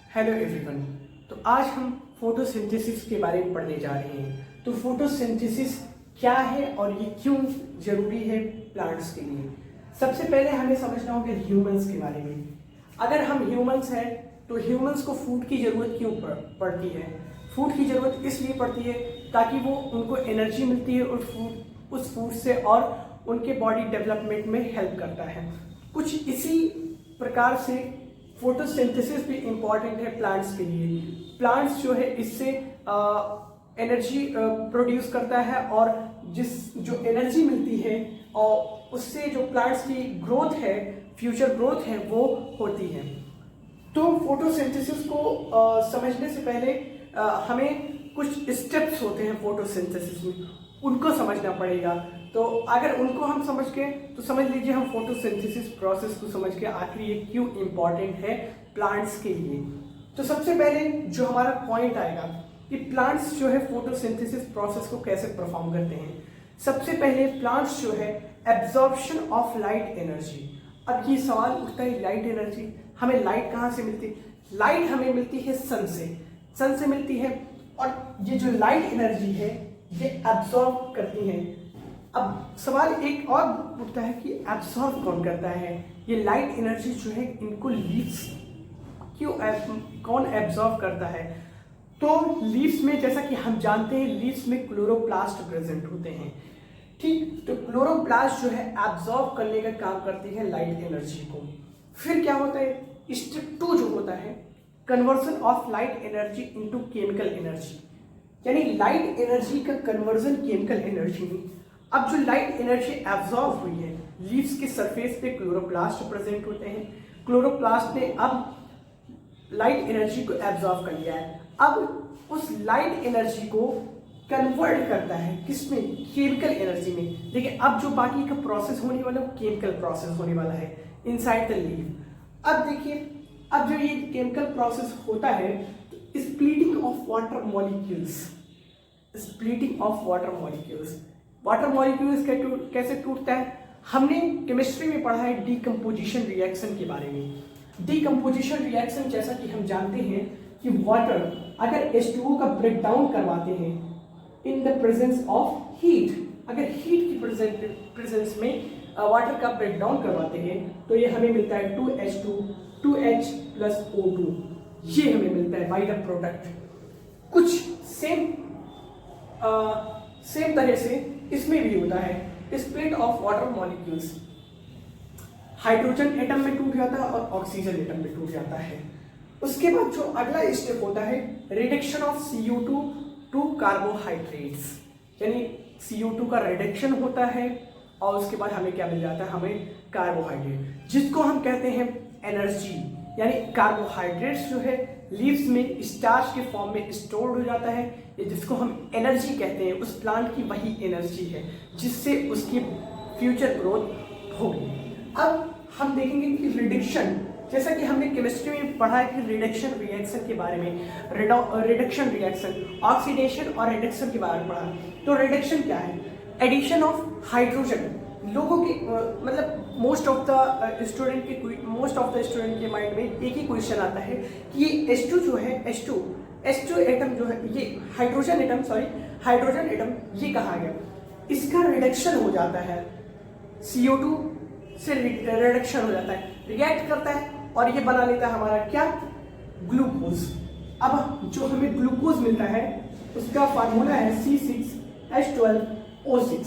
Hello everyone. तो आज हम फोटोसिंथेसिस के बारे में पढ़ने जा रहे हैं। तो फोटोसिंथेसिस क्या है और ये क्यों जरूरी है प्लांट्स के लिए। सबसे पहले हमें समझना होगा ह्यूमंस के बारे में। अगर हम ह्यूमंस हैं तो ह्यूमंस को फूड की ज़रूरत क्यों पड़ती है। फूड की ज़रूरत इसलिए पड़ती है ताकि वो उनको एनर्जी मिलती है और उस फूड से और उनके बॉडी डेवलपमेंट में हेल्प करता है। कुछ इसी प्रकार से फोटोसिंथेसिस भी इम्पॉर्टेंट है प्लांट्स के लिए। प्लांट्स जो है इससे एनर्जी प्रोड्यूस करता है और जो एनर्जी मिलती है और उससे जो प्लांट्स की ग्रोथ है, फ्यूचर ग्रोथ है, वो होती है। तो फोटोसिंथेसिस को समझने से पहले हमें कुछ स्टेप्स होते हैं फोटोसिंथेसिस में, उनको समझना पड़ेगा। तो अगर उनको हम समझ के तो समझ लीजिए हम फोटोसिंथेसिस प्रोसेस को समझ के आखिर ये क्यों इम्पॉर्टेंट है प्लांट्स के लिए। तो सबसे पहले जो हमारा पॉइंट आएगा कि प्लांट्स जो है फोटोसिंथेसिस प्रोसेस को कैसे परफॉर्म करते हैं। सबसे पहले प्लांट्स जो है एब्जॉर्प्शन ऑफ लाइट एनर्जी। अब ये सवाल उठता है लाइट एनर्जी, हमें लाइट कहाँ से मिलती है। लाइट हमें मिलती है सन से मिलती है और ये जो लाइट एनर्जी है ये एब्जॉर्ब करती है। अब सवाल एक और उठता है कि एब्जॉर्ब कौन करता है। ये लाइट एनर्जी जो है इनको लीव्स कौन एब्जॉर्ब करता है। तो लीव्स में जैसा कि हम जानते हैं लीव्स में क्लोरोप्लास्ट प्रेजेंट होते हैं, ठीक। तो क्लोरोप्लास्ट जो है एब्जॉर्ब करने का काम करती है लाइट एनर्जी को। फिर क्या होता है, स्टेप 2 जो होता है conversion of light energy into chemical energy, यानी लाइट एनर्जी का कन्वर्जन केमिकल एनर्जी में। अब जो लाइट एनर्जी एब्जॉर्ब हुई है लीव्स के सरफेस पे क्लोरोप्लास्ट प्रेजेंट होते हैं। क्लोरोप्लास्ट ने अब लाइट एनर्जी को एब्जॉर्ब कर लिया है। अब उस लाइट एनर्जी को कन्वर्ट करता है किसमें, केमिकल एनर्जी में। देखिए अब जो बाकी का प्रोसेस होने वाला है वो केमिकल प्रोसेस होने वाला है इनसाइड द लीव। अब देखिए अब जो ये केमिकल प्रोसेस होता है तो splitting of water molecules, water molecules कैसे टूटता है। हमने केमिस्ट्री में पढ़ा है डीकम्पोजिशन रिएक्शन के बारे में। डीकम्पोजिशन रिएक्शन जैसा कि हम जानते हैं कि वाटर अगर H2O का ब्रेक डाउन करवाते हैं in the presence of heat, अगर हीट की प्रेजेंस में वाटर का ब्रेक डाउन करवाते हैं तो ये हमें मिलता है 2H2 2H प्लस O2, ये हमें मिलता है बाय द प्रोडक्ट। कुछ सेम तरह से इसमें भी होता है split of water molecules. Hydrogen atom में टूट जाता है और ऑक्सीजन एटम में टूट जाता है। उसके बाद जो अगला स्टेप होता है reduction of CO2 to carbohydrates, यानी CO2 का रिडक्शन होता है और उसके बाद हमें क्या मिल जाता है, हमें कार्बोहाइड्रेट जिसको हम कहते हैं एनर्जी। यानी कार्बोहाइड्रेट्स जो है लीव्स में स्टार्च के फॉर्म में स्टोर हो जाता है, ये जिसको हम एनर्जी कहते हैं। उस प्लांट की वही एनर्जी है जिससे उसकी फ्यूचर ग्रोथ होगी। अब हम देखेंगे कि रिडक्शन, जैसा कि हमने केमिस्ट्री में पढ़ा है कि रिडक्शन रिएक्शन के बारे में, रिडक्शन रिएक्शन ऑक्सीडेशन और रिडक्शन के बारे में पढ़ा। तो रिडक्शन क्या है, एडिशन ऑफ हाइड्रोजन। लोगों की मतलब मोस्ट ऑफ द स्टूडेंट के माइंड में एक ही क्वेश्चन आता है कि ये H2 जो है H2 एटम जो है, ये हाइड्रोजन एटम ये कहाँ गया। इसका रिडक्शन हो जाता है CO2 से, रिडक्शन हो जाता है, रिएक्ट करता है और ये बना लेता है हमारा क्या, ग्लूकोज। अब जो हमें ग्लूकोज मिलता है उसका फार्मूला है C6H12O6।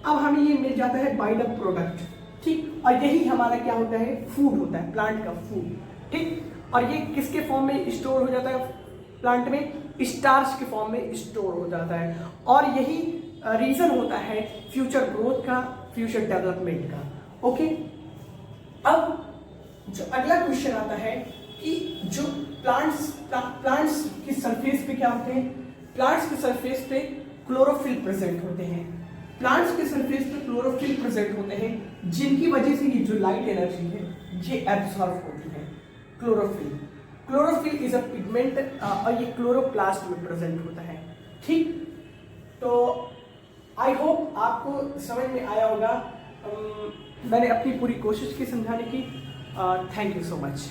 अब हमें ये मिल जाता है बाय द प्रोडक्ट, ठीक। और यही हमारा क्या होता है, फूड होता है, प्लांट का फूड, ठीक। और ये किसके फॉर्म में स्टोर हो जाता है प्लांट में, स्टार्च के फॉर्म में स्टोर हो जाता है। और यही रीजन होता है फ्यूचर ग्रोथ का, फ्यूचर डेवलपमेंट का। ओके। अब जो अगला क्वेश्चन आता है कि जो प्लांट्स की सरफेस पे क्या होते हैं, प्लांट्स की सरफेस पे क्लोरोफिल प्रेजेंट होते हैं। प्लांट्स के सरफेस पे क्लोरोफिल प्रेजेंट होते हैं जिनकी वजह से ये जो लाइट एनर्जी है ये एब्सॉर्ब होती है। क्लोरोफिल इज अ पिगमेंट और ये क्लोरोप्लास्ट में प्रेजेंट होता है, ठीक। तो आई होप आपको समझ में आया होगा। मैंने अपनी पूरी कोशिश की समझाने की। Thank you so much.